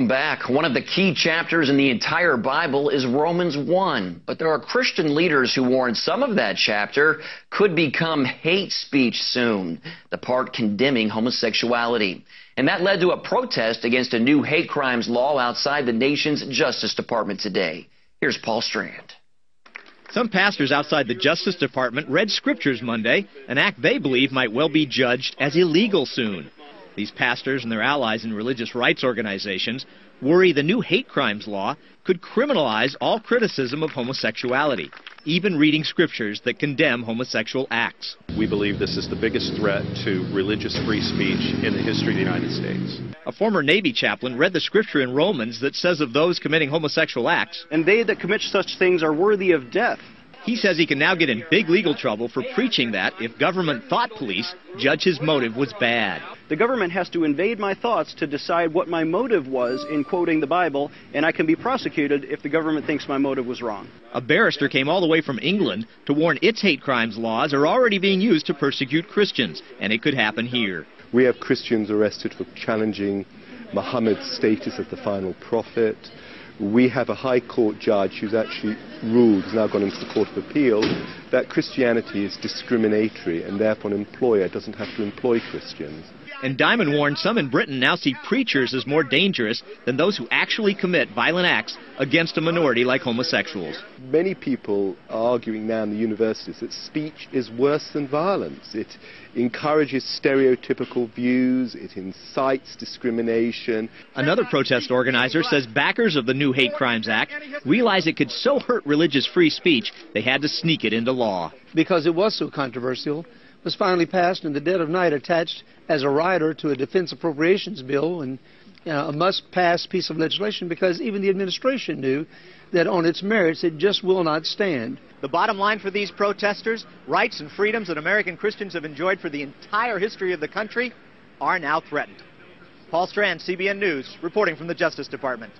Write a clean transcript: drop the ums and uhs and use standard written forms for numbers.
Back, one of the key chapters in the entire Bible is Romans 1. But there are Christian leaders who warn some of that chapter could become hate speech soon, the part condemning homosexuality. And that led to a protest against a new hate crimes law outside the nation's Justice Department today. Here's Paul Strand. Some pastors outside the Justice Department read scriptures Monday, an act they believe might well be judged as illegal soon. These pastors and their allies in religious rights organizations worry the new hate crimes law could criminalize all criticism of homosexuality, even reading scriptures that condemn homosexual acts. We believe this is the biggest threat to religious free speech in the history of the United States. A former Navy chaplain read the scripture in Romans that says of those committing homosexual acts, "And they that commit such things are worthy of death." He says he can now get in big legal trouble for preaching that if government thought police judge his motive was bad. The government has to invade my thoughts to decide what my motive was in quoting the Bible, and I can be prosecuted if the government thinks my motive was wrong. A barrister came all the way from England to warn its hate crimes laws are already being used to persecute Christians, and it could happen here. We have Christians arrested for challenging Muhammad's status as the final prophet. We have a High Court judge who's actually ruled, has now gone into the Court of Appeal, that Christianity is discriminatory and therefore an employer doesn't have to employ Christians. And Diamond warned some in Britain now see preachers as more dangerous than those who actually commit violent acts against a minority like homosexuals. Many people are arguing now in the universities that speech is worse than violence. It encourages stereotypical views, it incites discrimination. Another protest organizer says backers of the new Hate Crimes Act realize it could so hurt religious free speech they had to sneak it into law. Because it was so controversial, it was finally passed in the dead of night, attached as a rider to a defense appropriations bill, and a must-pass piece of legislation because even the administration knew that on its merits it just will not stand. The bottom line for these protesters, rights and freedoms that American Christians have enjoyed for the entire history of the country are now threatened. Paul Strand, CBN News, reporting from the Justice Department.